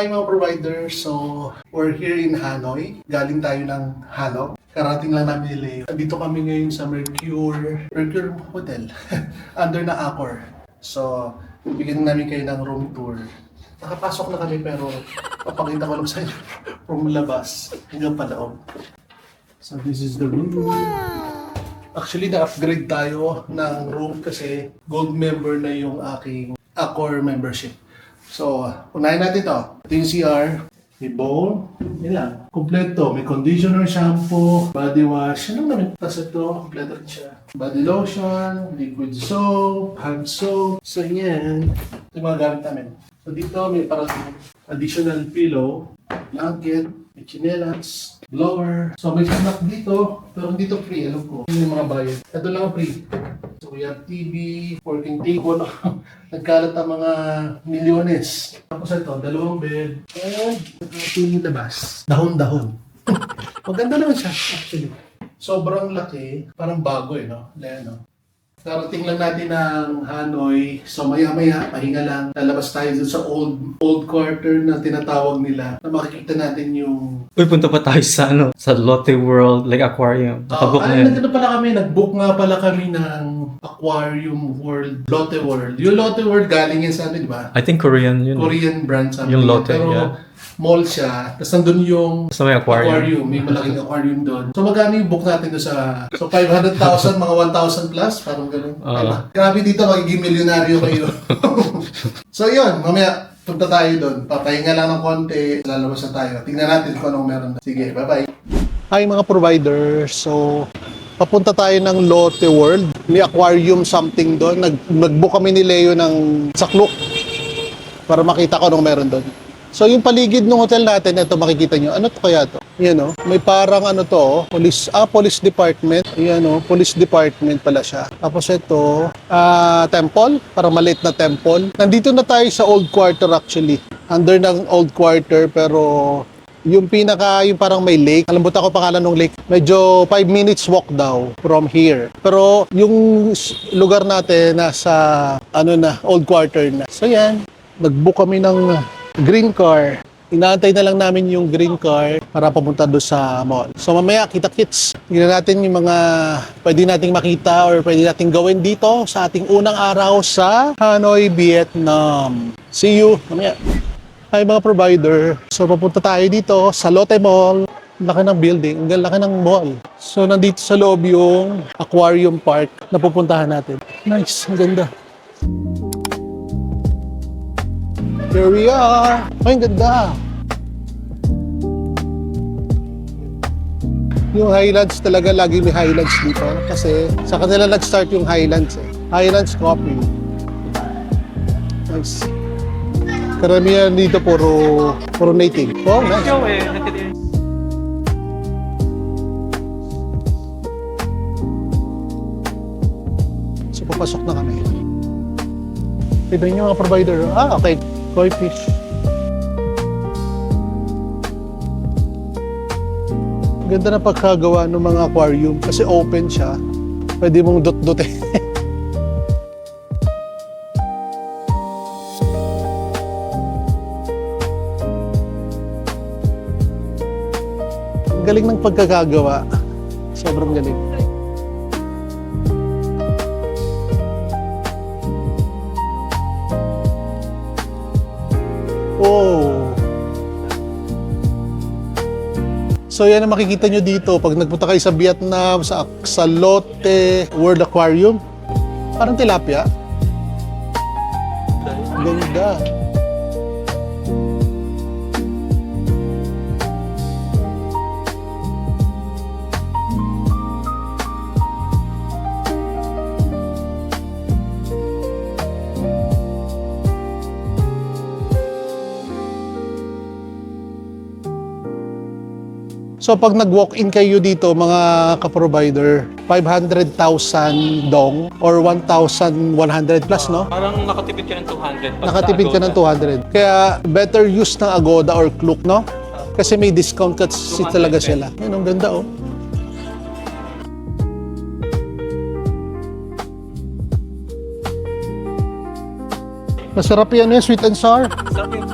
Hi mga providers, so we're here in Hanoi. Galing tayo ng Hanok. Karating lang namin ni Leo. Dito kami ngayon sa Mercure Hotel, under na Accor. So, bigyan namin kayo ng room tour. Nakapasok na kami pero papakita ko lang sa inyo from labas hanggang paloob. So this is the room. Actually, na-upgrade tayo ng room kasi gold member na yung aking Accor membership. So, unahin natin to. Ito yung CR, may bowl, yun lang. Kompleto, may conditioner, shampoo, body wash, yun lang namin. Tapos ito, kompleto rin siya. Body lotion, liquid soap, hand soap. So, yan. Ito yung mga gamit namin. So, dito may parang additional pillow, blanket, may chinelas, blower. So, may kanak dito, pero dito free, alam ko. Yun yung mga bayad. Ito lang free. So, we have TV, working table. Nagkalat ang mga milyones. Tapos ito, dalawang bed. And, ito yung labas. Dahon-dahon. Maganda naman siya, actually. Sobrang laki. Parang bago no? Leno. Karating lang natin ng Hanoi. So maya-maya, pahinga lang. Lalabas tayo dun sa old quarter na tinatawag nila. Na makikita natin yung... Uy, punta pa tayo sa sa Lotte World, like aquarium. Nakabook na yun. Nag-book nga pala kami ng Aquarium World, Lotte World. Yung Lotte World galing yan sa di ba? I think Korean yun. Korean brand sa Yung Lotte, pero, yeah. Mall siya, tapos nandun yung Basta may aquarium. may malaking aquarium doon. So magkano yung book natin doon sa... So 500,000, mga 1,000 plus, parang gano'n. Grabe dito, magiging milyonaryo kayo. So yun, mamaya punta tayo doon. Papahinga lang ng konti, lalabas na tayo. Tingnan natin kung anong meron. Sige, bye-bye. Hi mga providers. So, papunta tayo ng Lotte World. May aquarium something doon. Nag-book kami ni Leo ng saklok para makita ko anong meron doon. So yung paligid ng hotel natin, ito makikita nyo. Ano to kaya to? Yan may parang police department. Yan police department pala siya. Tapos ito, temple, parang maliit na temple. Nandito na tayo sa old quarter actually. Under ng old quarter pero yung parang may lake. Alam mo ako pangalan ng lake. Medyo 5 minutes walk daw from here. Pero yung lugar natin nasa old quarter na. So yan, nag-book kami ng green car. Inaantay na lang namin yung green car para papunta doon sa mall. So mamaya, kita-kits. Tingnan natin yung mga pwede nating makita or pwede nating gawin dito sa ating unang araw sa Hanoi, Vietnam. See you mamaya. Hi mga provider. So papunta tayo dito sa Lotte Mall. Laki ng building, ang laki ng mall. So nandito sa loob yung aquarium park na pupuntahan natin. Nice, ang ganda. Here we are! Ay, ang ganda! Yung Highlands talaga, lagi may Highlands dito. Kasi sa kanila nag-start yung Highlands Highlands Coffee. Nice. Karamihan dito puro native. Oh, nice. So, papasok na kami. Tignan nyo mga provider. Okay. Koi fish. Ganda na pagkagawa ng mga aquarium kasi open siya. Pwede mong dot-dotin. Galing ng pagkakagawa. Sobrang galing. Oh. So yan ang makikita nyo dito pag nagpunta kayo sa Vietnam, sa Lotte World Aquarium. Parang tilapia. Ganda. So pag nag-walk-in kayo dito mga ka-provider, 500,000 dong or 1,100 plus, no? Parang nakatipid ka ng 200. Nakatipid ka ng 200. Kaya better use ng Agoda or Klook, no? Kasi may discount kasi talaga sila. Yan, ang ganda, oh. Masarap yan, sweet and sour. Sarap yung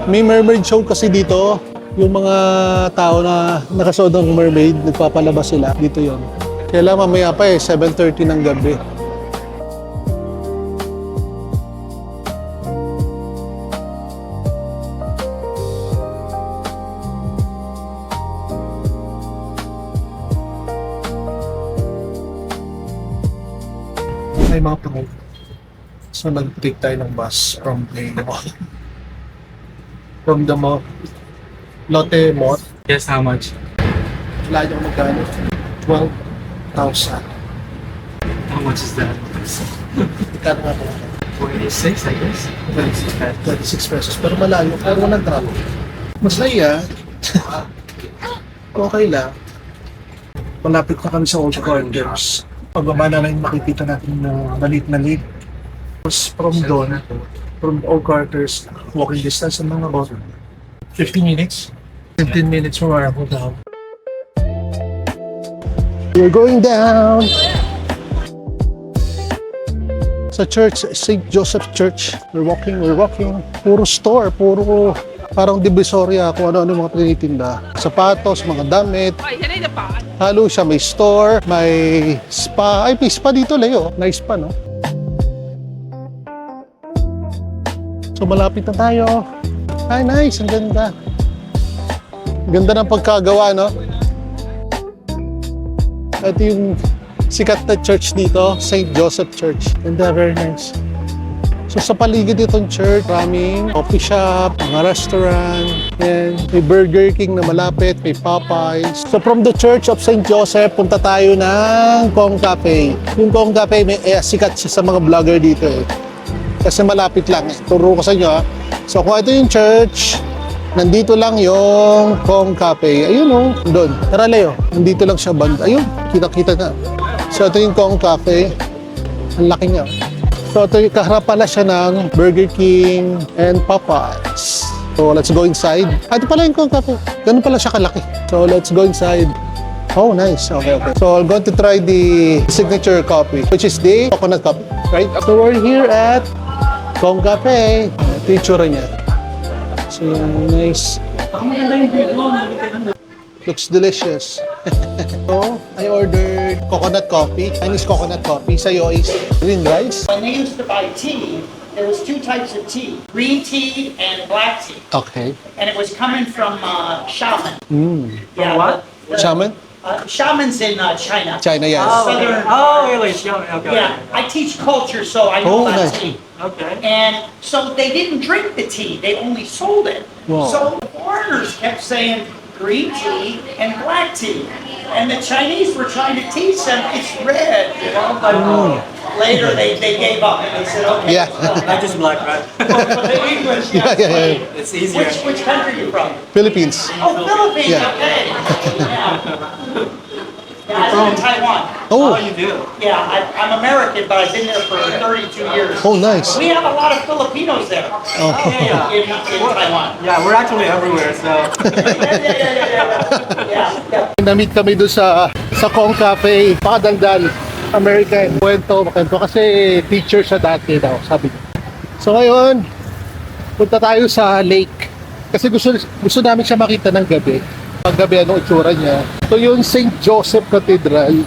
May mermaid show kasi dito. Yung mga tao na nakasuot ng mermaid, nagpapalabas sila. Dito yon. Kaya mamaya pa 7:30 ng gabi. May mga pangod. So nag-take tayo ng bus from the mall. From the mall. Lotte Mall. Guess how much? Wala niyo kung magkano. 12,000. How much is that? Magkano nga po? 26, I guess. 26 pesos. Pero malayo. Pero walang traffic. Masaya. Okay lang. Malapit na kami sa Old Quarters. Pagbaba na lang makikita natin na maliit na lake. Tapos from doon, from Old Quarters, walking distance naman about 15 minutes. 15 minutes from our hotel. We're going down! Sa church, St. Joseph Church. We're walking. Puro store, puro parang divisoria kung ano-ano mga tinitinda. Sapatos, mga damit. Halo siya, may store, may spa. Ay, may spa dito, Leo. Nice spa, no? So, malapit na tayo. Ay, nice. Ang ganda. Ganda ng pagkagawa, no? Ito yung sikat na church dito, St. Joseph Church. Ganda, very nice. So sa paligid itong church, maraming coffee shop, mga restaurant, and may Burger King na malapit, may Popeyes. So from the Church of St. Joseph, punta tayo ng Kong Cafe. Yung Kong Cafe, may sikat siya sa mga vlogger dito eh. Kasi malapit lang. Turo ko sa inyo ha. So kung ito yung church, nandito lang yung Kong Cafe. Ayun o, doon. Tara Leo, nandito lang siya banda. Ayun, kita-kita na. So ito yung Kong Cafe. Ang laki niya. So ito yung kaharap pala siya ng Burger King and Popeyes. So let's go inside. Ito pala yung Kong Cafe. Ganun pala siya kalaki. So let's go inside. Oh, nice. Okay. So I'm going to try the signature coffee, which is the coconut coffee, right? So we're here at Kong Cafe. Ito yung tsura niya. So nice. Looks delicious. So, I ordered coconut coffee, Chinese coconut coffee. Sa'yo is green rice. When they used to buy tea, there was two types of tea, green tea and black tea. Okay. And it was coming from shaman. From what? Shaman? Shaman? Shamans in China. China, yes. Southern, Really? Okay. yeah, I teach culture, so I know Oh, about nice. tea. Okay. And so they didn't drink the tea, they only sold it. Wow. So the foreigners kept saying green tea and black tea. And the Chinese were trying to teach them it's red, you know, but later they gave up and they said, okay. Yeah. I just black, right? For the English, Yeah. yes. It's easier. Which country are you from? Philippines. Oh, Philippines, Yeah. okay. Yeah, I live in Taiwan. Oh, Oh, you do? Yeah, I'm American, but I've been there for 32 years. oh, nice. We have a lot of Filipinos there in Taiwan. Yeah, we're actually everywhere, so. Yeah. Na-meet kami doon sa Kong Cafe, pakadaldal, American. Kwento kasi teacher siya dati daw, sabi ko. So ngayon, punta tayo sa lake. Kasi gusto namin siya makita ng gabi. Pag gabi, anong itsura niya. So yung St. Joseph Cathedral,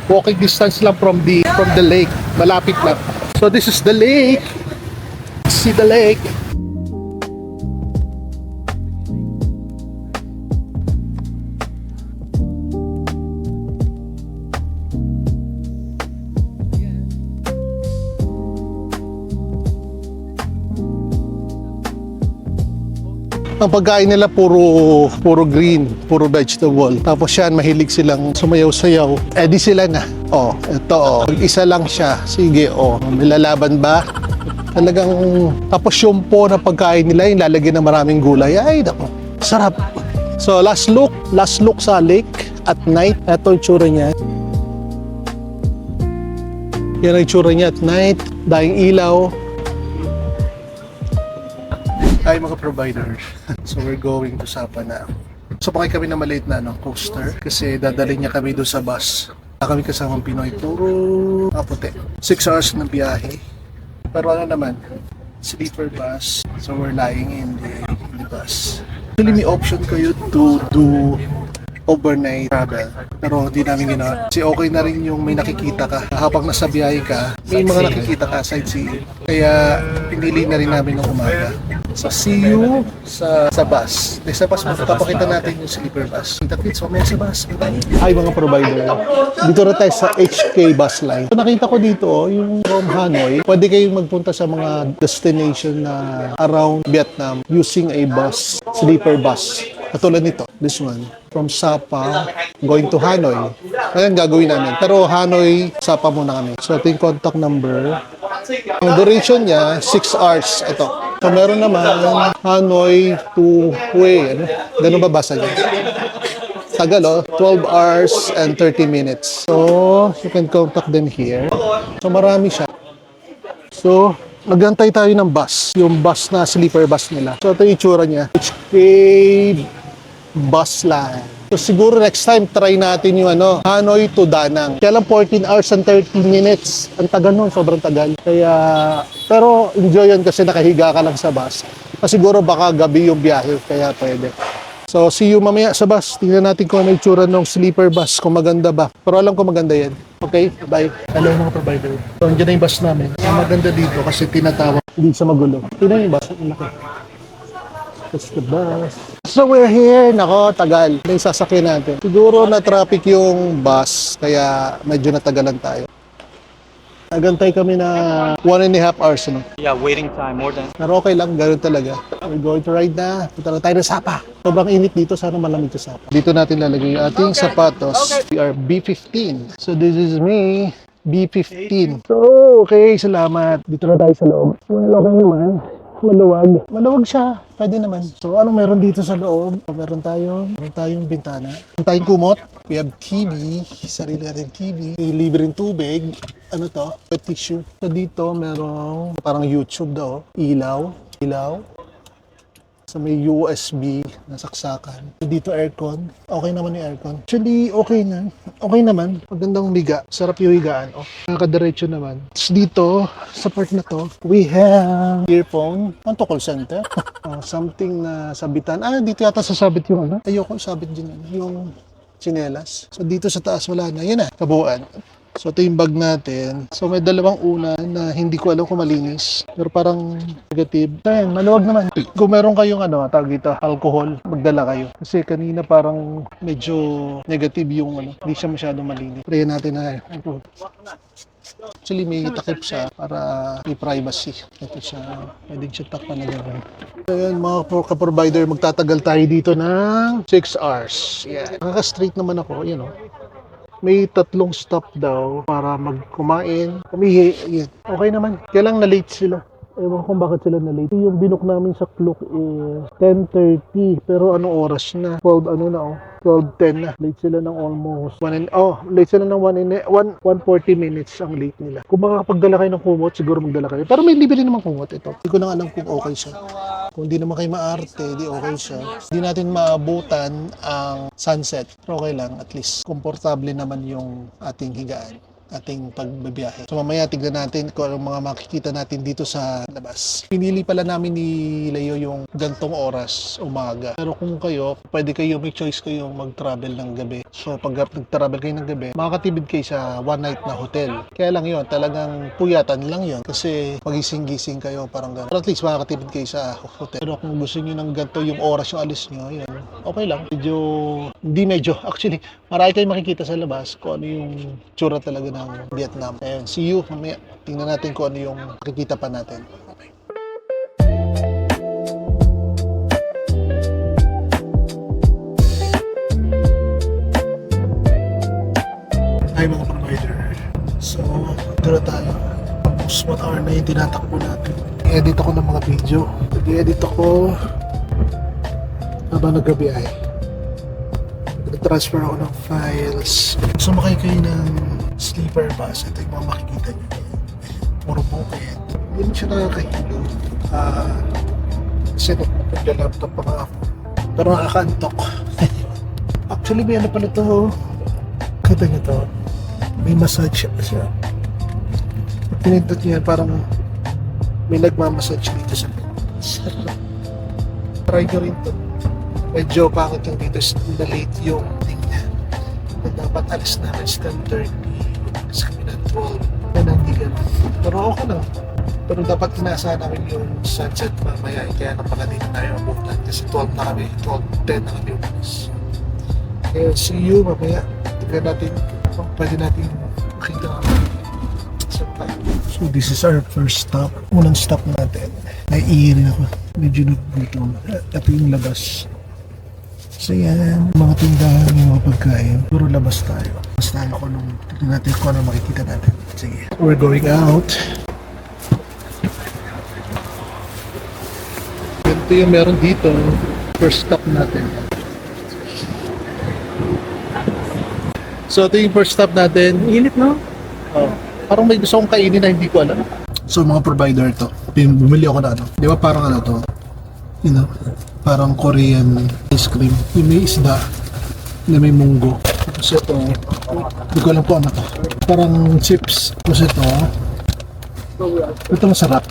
walking distance lang from the lake. Malapit lang. So this is the lake. See the lake. Ang pagkain nila puro green, puro vegetable. Tapos yan, mahilig silang sumayaw-sayaw. Eh di sila na. Oh, ito oh. Isa lang siya. Sige, oh. May lalaban ba? Talagang tapos yung po na pagkain nila, yung lalagyan ng maraming gulay. Ay, nako. Sarap. So, last look sa lake at night. Ito yung tsura niya. Yan ang tsura niya at night. Daing ilaw. Hi mga providers. So we're going to Sapa na. So pakay kami na maliit na coaster kasi dadalhin niya kami doon sa bus. Kami kasamang Pinoy, puro kaputi. 6 hours na biyahe. Pero ano naman, sleeper bus. So we're lying in the bus. Actually, may option kayo to do overnight travel. Pero hindi namin ginawa. Kasi okay na rin yung may nakikita ka. Habang nasa biyahe ka, may mga nakikita ka sightseeing. Kaya pinili na rin namin ng umaga. So see you sa bus. Sa bus, magpapakita natin yung sleeper bus. Kita kids, mamaya sa bus. Hi mga provider. Dito na tayo sa HK bus line. So, nakita ko dito yung from Hanoi. Pwede kayong magpunta sa mga destination na around Vietnam using a bus, sleeper bus. Katulad nito, this one. From Sapa, going to Hanoi. Ayan gagawin namin. Pero Hanoi, Sapa muna kami. So ito yung contact number. Ang duration niya, 6 hours. Ito. So meron naman Hanoi to Hue. Ano? Ganun ba basa niya? Tagal, 12 hours and 30 minutes. So you can contact them here. So marami siya. So nagantay tayo ng bus. Yung bus na sleeper bus nila. So ito yung itsura niya. HK bus line. So siguro next time try natin yung Hanoi to Da Nang. Kaya lang 14 hours and 30 minutes. Ang tagal nun, sobrang tagal. Kaya pero enjoy yun kasi nakahiga ka lang sa bus. Siguro baka gabi yung biyahe kaya pwede. So see you mamaya sa bus. Tingnan natin kung ano yung itsura ng sleeper bus, kung maganda ba. Pero alam ko maganda yan. Okay, bye. Hello mga provider. So andyan na yung bus namin. Ang maganda dito kasi tinatawag hindi siya magulo. Tingnan yung bus. Ang laki. That's the bus. So we're here. Nako, tagal. Ano yung sasakyan natin? Siguro na traffic yung bus, kaya medyo natagalan tayo. Nagantay kami na 1.5 hours, no? Yeah, waiting time more than. Pero okay lang, ganoon talaga. We're going to ride na. Punta na tayo ng Sapa. Sobrang init dito, sana malamig sa Sapa. Dito natin lalagay yung ating sapatos. We are B15. So this is me, B15. So, okay, salamat. Dito na tayo sa loob. Well, okay naman. Maluwag. Maluwag siya. Pwede naman. So, anong meron dito sa loob? Meron tayong bintana. Meron tayong kumot. We have TV. Sarili natin TV. May libreng tubig. Ano to? Wet tissue. So, dito merong parang YouTube daw. Ilaw. So, may USB na saksakan. So, dito aircon. Okay naman yung aircon. Actually, okay na. Okay naman. Magandang higa. Sarap yung higaan. Oh, nakadiretso naman. Tapos dito, sa part na to, we have earphone. Ano to, call center? Something na sabitan. Dito yata sasabit yung Ayoko sabit din yung tsinelas. So, dito sa taas wala na. Yan na, kabuuan. So, ito yung bag natin. So, may dalawang una na hindi ko alam kung malinis. Pero parang negative. Ayan, maluwag naman. Kung meron kayong tawag dito, alcohol, magdala kayo. Kasi kanina parang medyo negative yung hindi siya masyadong malinis. Try natin na actually, may takip siya para may privacy. Ito siya, pwedeng siya takpan na gano'n. So, ayan, mga ka-provider, magtatagal tayo dito ng 6 hours. Yeah. Nakaka-straight naman ako, May 3 stop daw para magkumain, umihi. Yan. Okay naman. Kaya lang na-late sila. Ewan kung bakit sila na-late. Yung binook namin sa Klook is 10:30. Pero anong oras na? 12:10 na. Late sila ng almost late sila ng 140 minutes ang late nila. Kung makakapagdala kayo ng kumot, siguro magdala kayo. Pero may libre naman kumot ito. Hindi ko lang alam kung okay siya. Kung hindi naman kayo maarte, di okay siya. Hindi natin maabutan ang sunset. Pero okay lang, at least komportable naman yung ating higaan, ating pagbabiyahe. So mamaya tignan natin kung anong mga makikita natin dito sa labas. Pinili pala namin ni Leo yung gantong oras, umaga. Pero kung kayo, pwede kayo, may choice kayo mag-travel ng gabi. So pag nag-travel kayo ng gabi, makakatibid kayo sa one night na hotel. Kaya lang yon, talagang puyatan lang yon. Kasi pagising-gising kayo, parang gano'n. Pero at least makakatibid kayo sa hotel. Pero kung gusto nyo ng ganito yung oras yung alis nyo, yun, okay lang. Actually, marami kayong makikita sa labas kung ano yung tsura talaga ng Vietnam. Ayun, see you mamaya. Tingnan natin kung ano yung makikita pa natin. Okay. Hi mga provider. So, dito na tayo. Almost 1 hour na yung tinatakbo natin. I-edit ako ng mga video. I-edit ako habang nagbibiyahe. Nag-transfer ako ng files. Sumakay kayo ng sleeper bus. Ito yung mga makikita nyo. Puro bukid. Hindi mo siya nakakahilo. Kasi nagla-laptop pa nga ako. Pero nakakantok. Actually, may ano pala to. Kita nyo to. May massage siya. Pag pinindot nyo yan, parang may nagmamassage dito sa Try nyo rin to. Medyo pangit yung dito is na late yung tingnan. Na dapat alis na alis 10:30. Alis kami ng 12. Yan ang tigan. Pero okay lang. Pero dapat inaasahan namin yung sunset mamaya. Kaya na pala dito tayo abutan. Kasi 12 na kami. 12:10 na kami umalis. Kaya see you mamaya. Tignan natin kung pwede natin makita So this is our first stop. Unang stop natin. Naiiri ako. Medyo nagbutom. Ito yung labas. So yan, mga tindahan, yung mga pagkain. Puro labas tayo. Labas tayo ko nung tignan natin kung ano makikita natin. Sige. We're going out. Ito yung meron dito. First stop natin. So ito yung first stop natin. Init, no? Oh. Parang may gusto kong kainin na hindi ko alam. So mga provider to. Bumili ako na ano. Di ba parang ano to? You know, parang Korean ice cream. Yung may isda na may munggo. Tapos ito, hindi ko alam po ano to. Parang chips. Tapos ito masarap.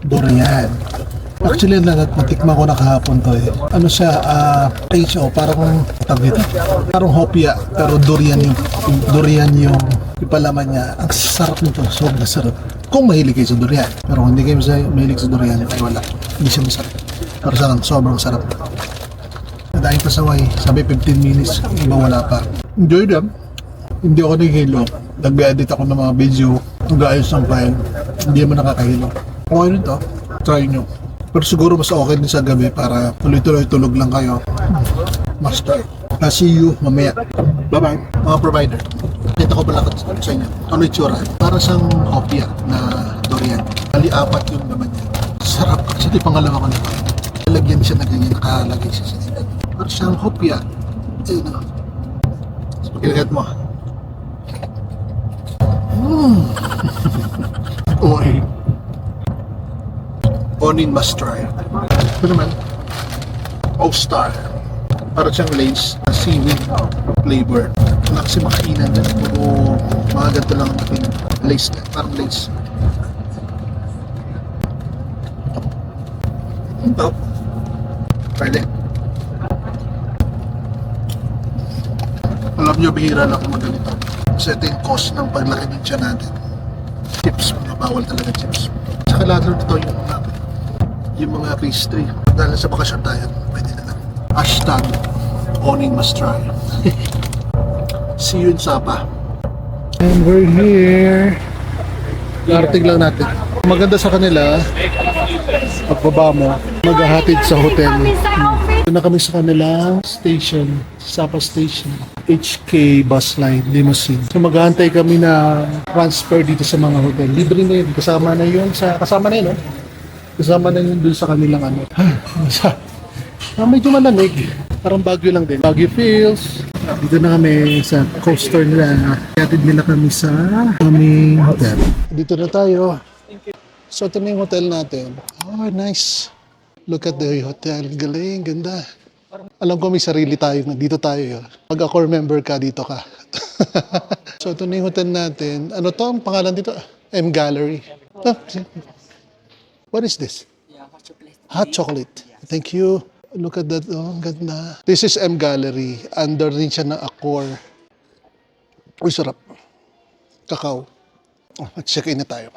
Durian. Actually, natikman ko na kahapon to eh. Ano siya, HO, parang tawag dito. Parang hopia, pero durian yung ipalaman niya. Ang sarap nito, sobrang sarap. Kung mahilig kayo sa durian. Pero kung hindi kayo mahilig sa durian, ay wala. Hindi siya masarap. Pero sobrang sarap. Nadaing pasaway, sabi 15 minutes, iba wala pa. Enjoy them. Hindi ako naghihilo. Nag-edit ako ng mga video, nag-aayos ng file. Hindi mo nakakahilo. Kung ano ito, try nyo. Pero siguro mas okay din sa gabi para tuloy-tuloy tulog lang kayo. Must try. I'll see you mamaya. Bye-bye. Mga provider. Kita ko pala sa inyo. Ano itsura? Para siyang hopia na durian. Bali, 4 yung naman niya. Sarap. Kasi ito yung pangalawa ko nito. Lagyan siya na ganyan. Nakalagay siya sa nila. Para siyang hopia. Ayun o. So, pagkinagat mo. Oy. Onin must try. Ito naman. All-Star. Para siyang lace. Seaweed flavor. Wala kasi makainan dyan. Puro mga ganito lang natin. Lace na. Parang lace. Ito. Pwede. Alam nyo, bihira lang kung maganito. Kasi ito yung cost ng paglaki ng tiyan natin. Chips. Mga bawal talaga chips. Tsaka lahat nito yung mga pastry. Dahil sa bakasyon tayo, pwede na lang. Hashtag Onin must try. See you in Sapa. And we're here. Larating lang natin. Maganda sa kanila, pagbaba mo, maghahatid sa hotel. Doon na kami sa kanilang station, Sapa Station. HK bus line, limousine. So maghahantay kami na transfer dito sa mga hotel. Libre na yun. Kasama na yun, no? Kasama na yun dun sa kanilang ano. Medyo malamig. Parang Baguio lang din. Baguio feels. Dito na kami sa coaster nila. Hatid nila kami sa aming hotel. Dito na tayo. So ito na yung hotel natin. Oh, nice. Look at the hotel. Galing, ganda. Alam ko may sarili tayo. Dito tayo. Pag ako member ka, dito ka. So ito na yung hotel natin. Ano to? Ang pangalan dito? M Gallery. Oh, what is this? Yeah, hot chocolate. Hot chocolate. Thank you. Look at that. Oh, ang ganda. This is M Gallery. Under din siya ng Accor. Uy, sarap. Kakao. Oh, check-in na tayo.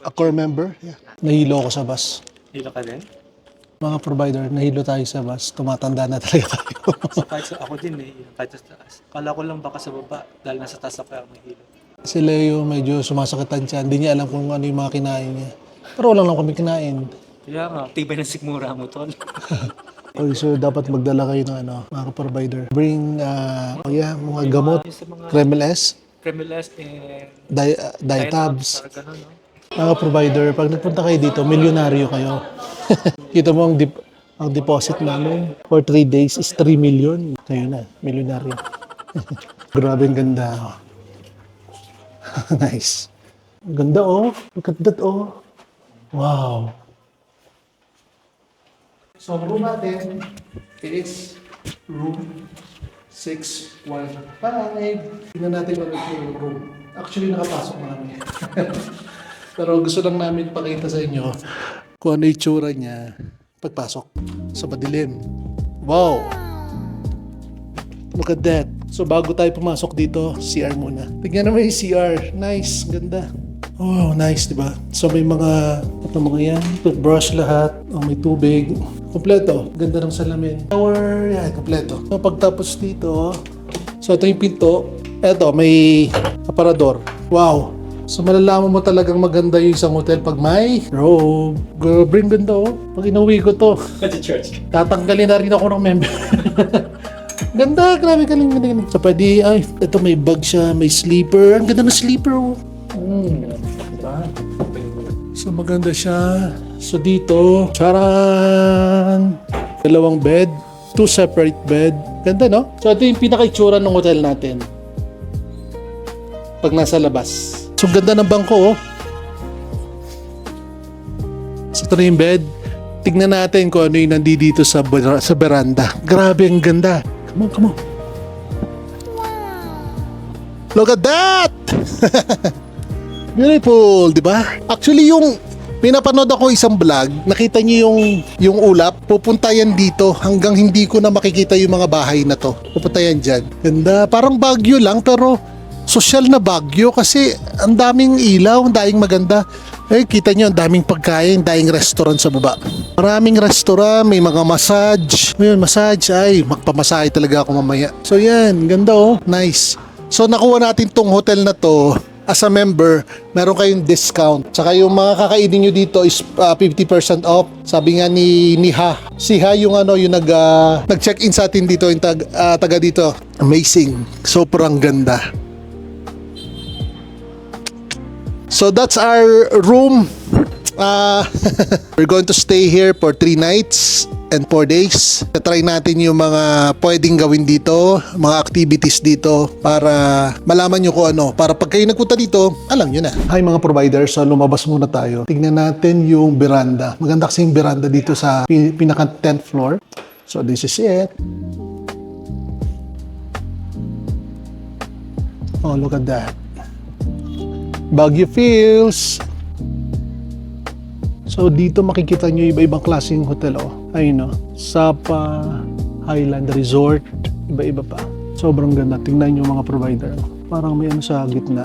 Accor member? Yeah. Nahilo ako sa bus. Hilo ka din? Mga provider, nahilo tayo sa bus. Tumatanda na talaga tayo. Ako din eh, kahit sa taas. Kala ko lang baka sa baba, dahil nasa taas ako ang hilo. Si Leo medyo sumasakitan siya. Hindi niya alam kung ano yung mga kinain niya. Pero wala lang kami kinain. Kaya nga, tibay ng sigmura mo, tol. Okay, so dapat magdala kayo ng ano, mga provider. Bring, mga gamot, Yung sa mga Kremel S, Cremeles and Diatabs. para ganun, no? Mga provider, pag nagpunta kayo dito, milyonaryo kayo. Kita mo ang deposit namin for 3 days is 3 million. Kayo na, milyonaryo. Grabe ang ganda. Nice. Ang ganda oh. Look at that oh. Wow. So, ang room natin is room 615. Tingnan natin kung ano yung room. Actually, nakapasok na kami. Pero gusto lang namin pakita sa inyo kung ano yung tsura niya pagpasok sa madilim. Wow! Look at that. So bago tayo pumasok dito, CR muna. Tignan naman yung CR. Nice, ganda. Oh, nice, di ba? So may mga, ito mga yan, toothbrush lahat. Oh, may tubig. Kompleto. Ganda ng salamin. Shower, yan, kompleto. So pagtapos dito, so ito yung pinto. Ito, may aparador. Wow! So malalaman mo talagang maganda yung isang hotel pag may robe. Grabe, ang ganda oh. Pag inuwi ko to, At the church. tatanggalin na rin ako ng member. Ganda, grabe, galing. So pwede, ay, ito may bag siya, may sleeper. Ang ganda ng sleeper oh. Diba? So maganda siya. So dito, charan! 2 bed, 2 separate bed. Ganda no? So ito yung pinaka-itsura ng hotel natin. Pag nasa labas. So ganda ng bangko oh. So ito na yung bed. Tignan natin kung ano yung nandito sa veranda. Grabe, ang ganda. Come on. Look at that! Beautiful, di ba? Actually, yung pinapanood ako isang vlog, nakita niyo yung ulap, pupunta yan dito hanggang hindi ko na makikita yung mga bahay na to. Pupunta yan dyan. Ganda, parang Baguio lang pero social na Baguio kasi ang daming ilaw, ang daing maganda. Eh, kita nyo, ang daming pagkain, daing restaurant sa baba. Maraming restaurant, may mga massage. Ngayon, massage, ay, magpamasahe talaga ako mamaya. So yan, ganda oh, nice. So nakuha natin tong hotel na to. As a member, meron kayong discount. Tsaka yung mga kakainin nyo dito is 50% off. Sabi nga ni Ha. Si Ha yung nag-check-in sa atin dito, yung taga dito. Amazing. Sobrang ganda. So that's our room. We're going to stay here for 3 nights and 4 days. Try natin yung mga pwedeng gawin dito, mga activities dito para malaman nyo kung ano. Para pag kayo nagpunta dito, alam nyo na. Hi mga providers, so lumabas muna tayo. Tingnan natin yung veranda. Maganda kasi yung veranda dito sa pinaka 10th floor. So this is it. Oh, look at that. Baguio feels. So dito makikita nyo iba-ibang klaseng hotel oh. Ayun oh. Sapa, Highland Resort, iba-iba pa. Sobrang ganda. Tingnan nyo mga provider. Parang may ano sa gitna.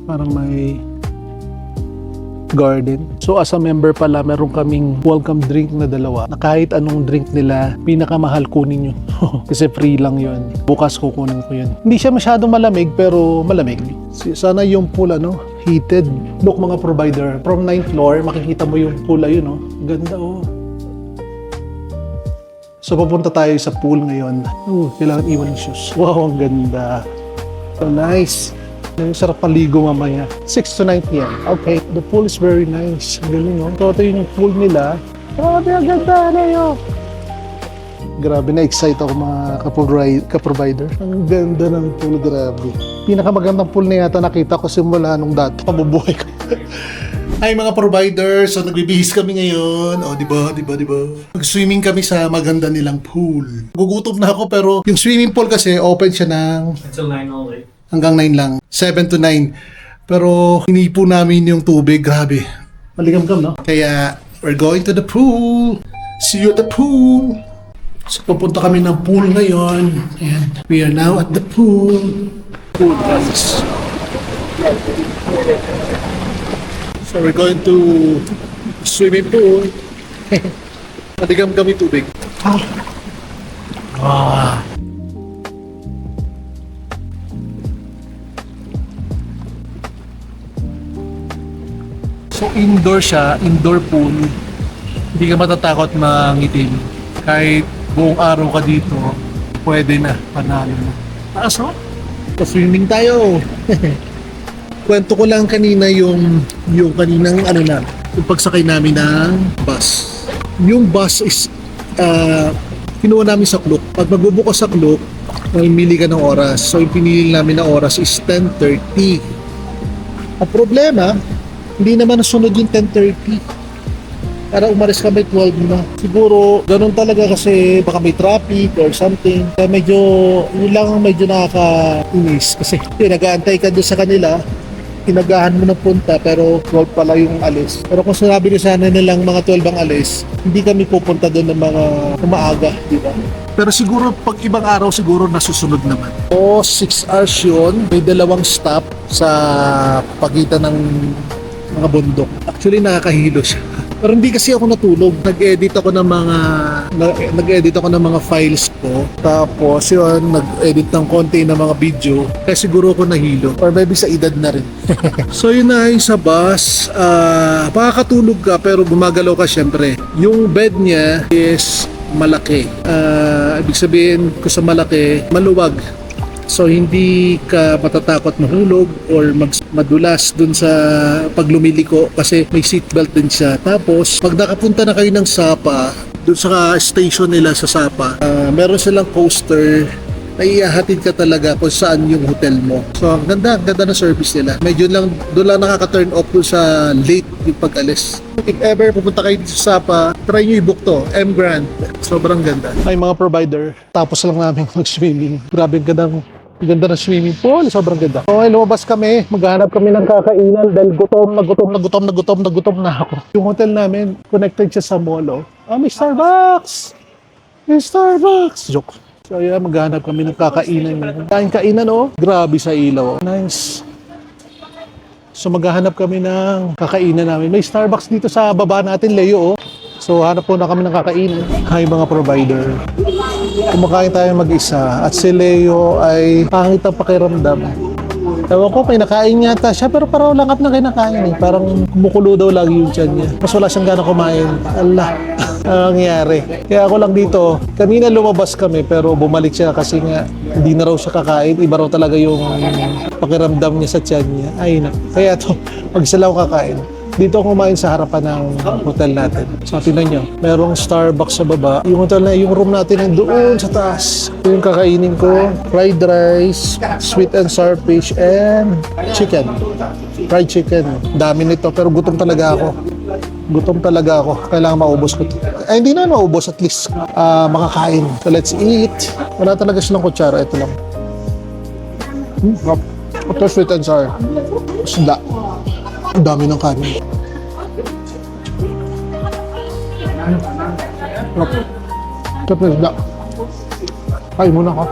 Parang may garden. So as a member pala, meron kaming welcome drink na 2 na kahit anong drink nila, pinakamahal kunin nyo. Kasi free lang yun. Bukas kukunin ko yun. Hindi siya masyadong malamig pero malamig. Sana yung pool heated. Look mga provider, from 9th floor, makikita mo yung pool ayun oh. Ganda oh. So papunta tayo sa pool ngayon. Kailangan iwan yung shoes. Wow, ang ganda. So nice. Ang sarap paligo mamaya. 6 to 9 p.m. Okay, the pool is very nice. Ang galing oh. So ito yung pool nila. Grabe, ang ganda na yun. Grabe, na-excite ako mga ka-provider. Ang ganda ng pool, grabe. Pinakamagandang pool na yata nakita ko simula nung dati. Pabubuhay ko. Ay mga provider, so nagbibihis kami ngayon. O, di ba? Mag-swimming kami sa maganda nilang pool. Gugutom na ako pero yung swimming pool kasi open siya ng Until 9 only. hanggang 9 lang. 7 to 9. Pero hinipo namin yung tubig. Grabe. Maligam-gam, no? Kaya we're going to the pool. See you at the pool. So pupunta kami ng pool ngayon. And we are now at the pool. Pool, guys. So we're going to swimming pool. Maligam-gam yung tubig. So indoor siya, indoor pool. Hindi ka matatakot mangitim. Kahit buong araw ka dito, pwede na, panalo na. Taas oh? So swimming tayo. Kwento ko lang kanina yung kaninang yung pagsakay namin ng bus. Yung bus is kinuha namin sa Klook. Pag magbubukas sa Klook, mamimili ka ng oras. So yung pinili namin na oras is 10:30. Ang problema, hindi naman nasunod yung 10:30. Para umalis kami 12 na. Siguro, ganun talaga kasi baka may traffic or something. Kaya yun lang medyo nakakainis. Kasi nag-aantay ka doon sa kanila. inagahan mo ng punta pero 12 pala yung alis. Pero kung sinabi nyo sana nilang mga 12 ang alis, hindi kami pupunta doon ng mga umaaga, di ba? Pero siguro pag ibang araw siguro nasusunod naman. O 6 hours yun, may 2 stop sa pagitan ng mga bundok. Actually nakakahilo siya. Pero hindi kasi ako natulog. Nag-edit ako ng mga files ko. Tapos yun, nag-edit ng konti ng mga video. Kaya siguro ako nahilo. Or maybe sa edad na rin. So yun na yung sa bus. Makakatulog ka pero gumagalaw ka syempre. Yung bed niya is malaki. Ibig sabihin ko sa malaki, maluwag. So hindi ka matatakot mahulog or madulas dun sa pag lumiliko kasi may seatbelt din siya. Tapos pag nakapunta na kayo ng Sapa, dun sa station nila sa Sapa, meron silang coaster na ihahatid ka talaga kung saan yung hotel mo. So ang ganda ng service nila. Medyo lang, doon lang nakaka-turn off dun sa late yung pag-alis. If ever pupunta kayo dito sa Sapa, try nyo i-book to, M Grand. Sobrang ganda. May mga provider, tapos lang namin mag-swimming. Grabe ganda ng swimming pool, sobrang ganda. Okay, lumabas kami, maghanap kami ng kakainan dahil gutom na ako. Yung hotel namin, connected siya sa mall. May Starbucks! May Starbucks! Joke. So yeah, maghanap kami ng kakainan. Kainan grabe sa ilaw. Nice. So maghahanap kami ng kakainan namin. May Starbucks dito sa baba natin, Leo. So hanap po na kami ng kakainan. Hi mga provider. Kumakain tayo mag-isa at si Leo ay pangit ang pakiramdam. Ewan ko, may nakain yata siya pero parang langap na kinakain eh. Parang kumukulo daw lagi yung tiyan niya. Mas wala siyang gana kumain. Allah, ang nangyari. Kaya ako lang dito, kanina lumabas kami pero bumalik siya kasi nga hindi na raw siya kakain. Iba raw talaga yung pakiramdam niya sa tiyan niya. Ay na. Kaya to, pag sila ako kakain. Dito ako kumain sa harapan ng hotel natin. So, tingnan nyo. Merong Starbucks sa baba. Yung hotel na, yung room natin ay doon sa taas. Ito yung kakainin ko. Fried rice, sweet and sour fish, and chicken. Fried chicken. Dami nito, pero gutom talaga ako. Kailangan maubos ko ito. Ay, hindi na maubos. At least makakain. So, let's eat. Wala talaga silang kutsara. Ito lang. Ito sweet and sour. Isda. Ang dami ng kanin. Ito, isda. Kain muna ako.